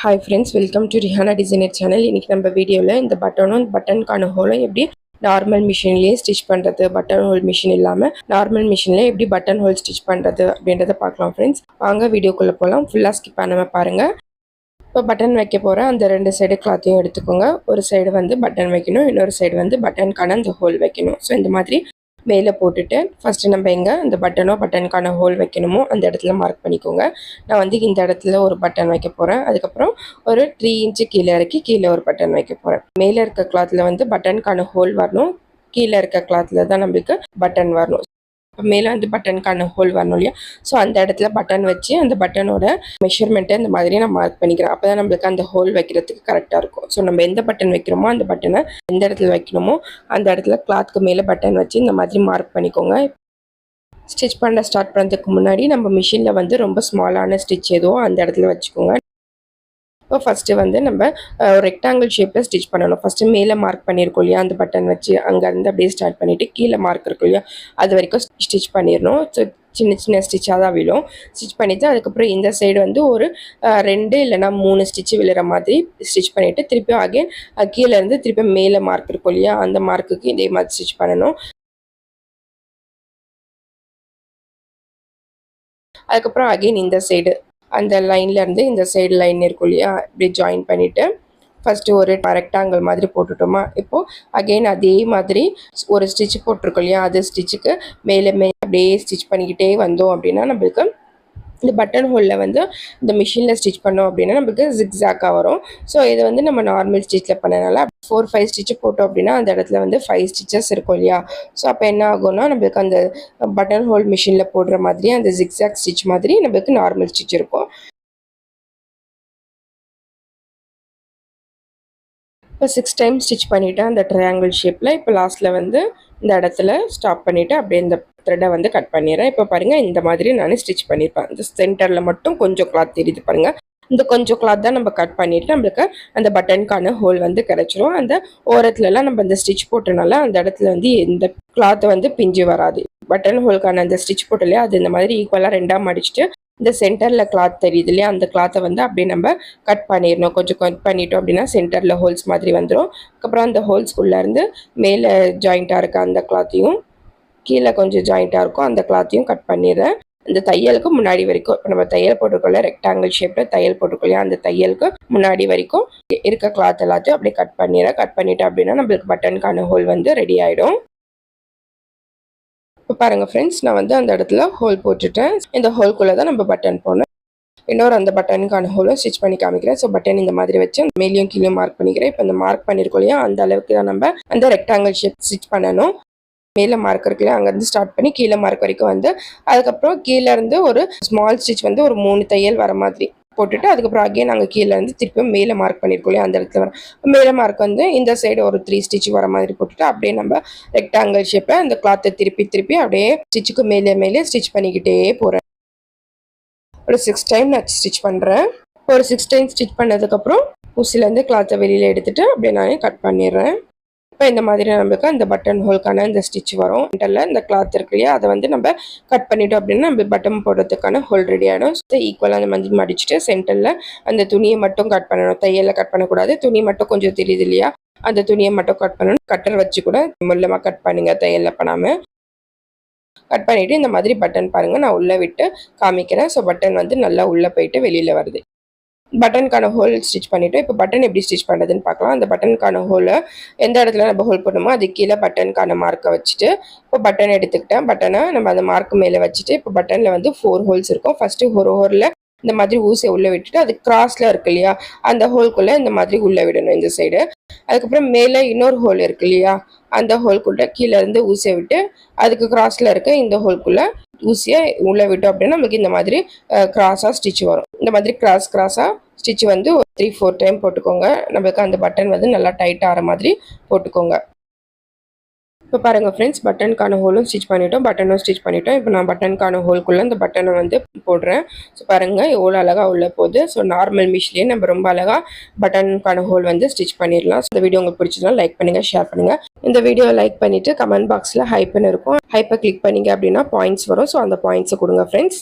Hi friends, welcome to Rihanna Designer channel. இன்னைக்கு நம்ம வீடியோல இந்த பட்டனுக்கான ஹோலும் எப்படி நார்மல் மிஷின்லயே ஸ்டிச் பண்றது, பட்டன் ஹோல் மிஷின் இல்லாம நார்மல் மிஷின்ல எப்படி பட்டன் ஹோல் ஸ்டிச் பண்றது அப்படின்றத பார்க்கலாம் ஃப்ரெண்ட்ஸ். வாங்க வீடியோக்குள்ள போகலாம். ஃபுல்லா ஸ்கிப் பண்ணாம பாருங்க. இப்போ பட்டன் வைக்க போற அந்த ரெண்டு சைடு கிளாத்தையும் எடுத்துக்கோங்க. ஒரு சைடு வந்து பட்டன் வைக்கணும், இன்னொரு சைடு வந்து பட்டனுக்கான அந்த ஹோல் வைக்கணும். ஸோ இந்த மாதிரி மேலே போட்டுட்டு ஃபஸ்ட்டு நம்ம எங்கே இந்த பட்டனுக்கான ஹோல் வைக்கணுமோ அந்த இடத்துல மார்க் பண்ணிக்கோங்க. நான் வந்து இந்த இடத்துல ஒரு பட்டன் வைக்க போகிறேன். அதுக்கப்புறம் ஒரு 3 இன்ச்சு கீழே இறக்கி கீழே ஒரு பட்டன் வைக்க போகிறேன். மேலே இருக்க கிளாத்தில் வந்து பட்டனுக்கான ஹோல் வரணும், கீழே இருக்க கிளாத்தில் தான் நம்மளுக்கு பட்டன் வரணும். மேலே வந்து பட்டனுக்கான ஹோல் வரணும் இல்லையா? ஸோ அந்த இடத்துல பட்டன் வச்சு அந்த பட்டனோட மெஷர்மெண்ட்டை இந்த மாதிரி நான் மார்க் பண்ணிக்கிறேன். அப்போ தான் நம்மளுக்கு அந்த ஹோல் வைக்கிறதுக்கு கரெக்டாக இருக்கும். ஸோ நம்ம எந்த பட்டன் வைக்கிறோமோ அந்த பட்டனை எந்த இடத்துல வைக்கணுமோ அந்த இடத்துல கிளாத்துக்கு மேலே பட்டன் வச்சு இந்த மாதிரி மார்க் பண்ணிக்கோங்க. ஸ்டிச் பண்ண ஸ்டார்ட் பண்ணுறதுக்கு முன்னாடி நம்ம மிஷினில் வந்து ரொம்ப ஸ்மாலான ஸ்டிச் எதுவோ அந்த இடத்துல வச்சுக்கோங்க. இப்போ ஃபஸ்ட்டு வந்து நம்ம ஒரு ரெக்டாங்கிள் ஷேப்பில் ஸ்டிச் பண்ணணும். ஃபஸ்ட்டு மேலே மார்க் பண்ணியிருக்கோம் இல்லையா, அந்த பட்டன் வச்சு அங்கேருந்து அப்படியே ஸ்டார்ட் பண்ணிவிட்டு கீழே மார்க் இருக்கும் இல்லையா, அது வரைக்கும் ஸ்டிச் பண்ணிடணும். ஸோ சின்ன சின்ன ஸ்டிச்சாக தான் விழும். ஸ்டிச் பண்ணிவிட்டு அதுக்கப்புறம் இந்த சைடு வந்து ஒரு 2 இல்லைனா 3 ஸ்டிச்சு விழுற மாதிரி ஸ்டிச் பண்ணிவிட்டு திருப்பி அகைன் கீழேருந்து திருப்பி மேலே மார்க் இருக்கும் இல்லையா, அந்த மார்க்குக்கு இதே மாதிரி ஸ்டிச் பண்ணணும். அதுக்கப்புறம் அகைன் இந்த சைடு அந்த லைன்லேருந்து இந்த சைடு லைன் இருக்கும் இல்லையா, இப்படி ஜாயின் பண்ணிவிட்டு ஃபஸ்ட்டு ஒரு ரெக்டாங்கிள் மாதிரி போட்டுட்டோமா. இப்போது அகெயின் அதே மாதிரி ஒரு ஸ்டிச் போட்டிருக்கோம் இல்லையா, அது ஸ்டிச்சுக்கு மேலே அப்படியே ஸ்டிச் பண்ணிக்கிட்டே வந்தோம் அப்படின்னா நம்மளுக்கு இந்த பட்டன் ஹோலில் வந்து இந்த மிஷினில் ஸ்டிச் பண்ணோம் அப்படின்னா நம்மளுக்கு ஜிக்ஸாக்காக வரும். ஸோ இது வந்து நம்ம நார்மல் ஸ்டிச்சில் பண்ணனால 4-5 ஸ்டிச்சு போட்டோம் அப்படின்னா அந்த இடத்துல வந்து 5 ஸ்டிச்சஸ் இருக்கும் இல்லையா. ஸோ அப்போ என்ன ஆகும்னா நம்மளுக்கு அந்த பட்டன் ஹோல் மிஷினில் போடுற மாதிரி அந்த ஜிக்ஸாக் ஸ்டிச் மாதிரி நம்மளுக்கு நார்மல் ஸ்டிச் இருக்கும். இப்போ 6 டைம் ஸ்டிச் பண்ணிவிட்டு அந்த ட்ரையாங்கிள் ஷேப்பில் இப்போ லாஸ்ட்டில் வந்து இந்த இடத்துல ஸ்டாப் பண்ணிவிட்டு அப்படியே இந்த த்ரெட்டை வந்து கட் பண்ணிடுறேன். இப்போ பாருங்கள் இந்த மாதிரி நான் ஸ்டிச் பண்ணியிருப்பேன். இந்த சென்டரில் மட்டும் கொஞ்சம் கிளாத் தெரியுது பாருங்கள். இந்த கொஞ்சம் கிளாத் தான் நம்ம கட் பண்ணிவிட்டு நம்மளுக்கு அந்த பட்டனுக்கான ஹோல் வந்து கிடச்சிரும். அந்த ஓரத்துலலாம் நம்ம அந்த ஸ்டிச் போட்டனால அந்த இடத்துல வந்து எந்த கிளாத்தை வந்து பிஞ்சு வராது. பட்டன் ஹோலுக்கான அந்த ஸ்டிச் போட்டலையே அது இந்த மாதிரி ஈக்குவலாக 2ஆக மடிச்சுட்டு இந்த சென்டரில் கிளாத் தெரியுது இல்லையா, அந்த கிளாத்தை வந்து அப்படியே நம்ம கட் பண்ணிடணும். கொஞ்சம் கட் பண்ணிட்டோம் அப்படின்னா சென்டரில் ஹோல்ஸ் மாதிரி வந்துடும். அதுக்கப்புறம் அந்த ஹோல்ஸ்குள்ளேருந்து மேலே ஜாயிண்ட்டாக இருக்க அந்த கிளாத்தையும் கீழே கொஞ்சம் ஜாயிண்ட்டாக இருக்கும் அந்த கிளாத்தையும் கட் பண்ணிடுறேன். இந்த தையலுக்கு முன்னாடி வரைக்கும் இப்போ நம்ம தையல் போட்டிருக்கோம்ல, ரெக்டாங்கிள் ஷேப்பில் தையல் போட்டிருக்கோம் இல்லையா, அந்த தையலுக்கு முன்னாடி வரைக்கும் இருக்க கிளாத் எல்லாத்தையும் அப்படியே கட் பண்ணிடுறேன். கட் பண்ணிட்டோம் அப்படின்னா நம்மளுக்கு பட்டனுக்கான ஹோல் வந்து ரெடி ஆகிடும். இப்போ பாருங்கள் ஃப்ரெண்ட்ஸ், நான் வந்து அந்த இடத்துல ஹோல் போட்டுட்டேன். இந்த ஹோல்குள்ளே தான் நம்ம பட்டன் போடணும். இன்னொரு அந்த பட்டனுக்கான ஹோலும் ஸ்டிச் பண்ணி காமிக்கிறேன். ஸோ பட்டன் இந்த மாதிரி வச்சு மேலேயும் கீழே மார்க் பண்ணிக்கிறேன். இப்போ இந்த மார்க் பண்ணியிருக்கோம் இல்லையா, அந்த அளவுக்கு தான் நம்ம அந்த ரெக்டாங்கிள் ஷேப் ஸ்டிச் பண்ணணும். மேலே மார்க் இருக்குல்லையா, அங்கேருந்து ஸ்டார்ட் பண்ணி கீழே மார்க் வரைக்கும் வந்து அதுக்கப்புறம் கீழே இருந்து ஒரு ஸ்மால் ஸ்டிச் வந்து ஒரு 3 தையல் வர மாதிரி போட்டுட்டு அதுக்கப்புறம் அகைன் நாங்கள் கீழே இருந்து திருப்பியும் மேலே மார்க் பண்ணியிருக்கோம் இல்லையா, அந்த இடத்துல வர மேலே மார்க் வந்து இந்த சைடு ஒரு 3 ஸ்டிச் வர மாதிரி போட்டுட்டு அப்படியே நம்ம ரெக்டாங்கிள் ஷேப்பில் அந்த கிளாத்தை திருப்பி அப்படியே ஸ்டிச்சுக்கு மேலே ஸ்டிச் பண்ணிக்கிட்டே போகிறேன். ஒரு 6 டைம் நான் ஸ்டிச் பண்ணுறேன். ஒரு 6 டைம் ஸ்டிச் பண்ணதுக்கப்புறம் ஊசிலேருந்து கிளாத்தை வெளியில் எடுத்துகிட்டு அப்படியே நான் கட் பண்ணிடுறேன். இப்போ இந்த மாதிரி நம்மளுக்கு அந்த பட்டன் ஹோல்க்கான இந்த ஸ்டிச் வரும். இந்த கிளாத் இருக்கு இல்லையா, அதை வந்து நம்ம கட் பண்ணிட்டோம் அப்படின்னா நம்ம பட்டன் போடுறதுக்கான ஹோல் ரெடி ஆகிடும். ஈக்குவலாக அந்த மாதிரி மடிச்சுட்டு சென்டரில் அந்த துணியை மட்டும் கட் பண்ணணும். தையலில் கட் பண்ணக்கூடாது. துணி மட்டும் கொஞ்சம் தெரியுது இல்லையா, அந்த துணியை மட்டும் கட் பண்ணணும். கட்டர் வச்சு கூட முள்ளமாக கட் பண்ணுங்க, தையலில் பண்ணாமல் கட் பண்ணிவிட்டு இந்த மாதிரி பட்டன் பாருங்கள் நான் உள்ளே விட்டு காமிக்கிறேன். ஸோ பட்டன் வந்து நல்லா உள்ளே போயிட்டு வெளியில் வருது. பட்டனுக்கான ஹோல் ஸ்டிச் பண்ணிவிட்டு இப்போ பட்டன் எப்படி ஸ்டிச் பண்ணுறதுன்னு பார்க்கலாம். அந்த பட்டனுக்கான ஹோலை எந்த இடத்துல நம்ம ஹோல் பண்ணுமோ அது கீழே பட்டனுக்கான மார்க்கை வச்சுட்டு இப்போ பட்டன் எடுத்துக்கிட்டேன். பட்டனை நம்ம அந்த மார்க்கு மேலே வச்சுட்டு இப்போ பட்டனில் வந்து 4 ஹோல்ஸ் இருக்கும். ஃபஸ்ட்டு ஒரு ஹோலில் இந்த மாதிரி ஊசியை உள்ளே விட்டுட்டு அது கிராஸில் இருக்கு இல்லையா, அந்த ஹோல்குள்ளே இந்த மாதிரி உள்ளே விடணும் இந்த சைடு. அதுக்கப்புறம் மேலே இன்னொரு ஹோல் இருக்கு இல்லையா, அந்த ஹோல்குள்ளே கீழே இருந்து ஊசியை விட்டு அதுக்கு கிராஸில் இருக்க இந்த ஹோல்குள்ளே ஊசியை உள்ளே விட்டோம் அப்படின்னா நமக்கு இந்த மாதிரி கிராஸாக ஸ்டிச் வரும். இந்த மாதிரி கிராஸாக ஸ்டிச் வந்து 3-4 டைம் போட்டுக்கோங்க. நம்மளுக்கு அந்த பட்டன் வந்து நல்லா டைட் ஆகிற மாதிரி போட்டுக்கோங்க. இப்போ பாருங்கள் ஃப்ரெண்ட்ஸ், பட்டனுக்கான ஹோலும் ஸ்டிச் பண்ணிட்டோம், பட்டனும் ஸ்டிச் பண்ணிட்டோம். இப்போ நான் பட்டனுக்கான ஹோல்குள்ளே இந்த பட்டனை வந்து போடுறேன். ஸோ பாருங்கள் எவ்வளோ அழகாக உள்ளே போகுது. ஸோ நார்மல் மிஷின்லேயே நம்ம ரொம்ப அழகாக பட்டனுக்கான ஹோல் வந்து ஸ்டிச் பண்ணிடலாம். ஸோ இந்த வீடியோ உங்களுக்கு பிடிச்சதுனா லைக் பண்ணுங்கள், ஷேர் பண்ணுங்கள். இந்த வீடியோவை லைக் பண்ணிவிட்டு கமெண்ட் பாக்ஸில் ஹைப்புன்னு இருக்கும், ஹைப்பை கிளிக் பண்ணிங்க அப்படின்னா பாயிண்ட்ஸ் வரும். ஸோ அந்த பாயிண்ட்ஸை கொடுங்க ஃப்ரெண்ட்ஸ்.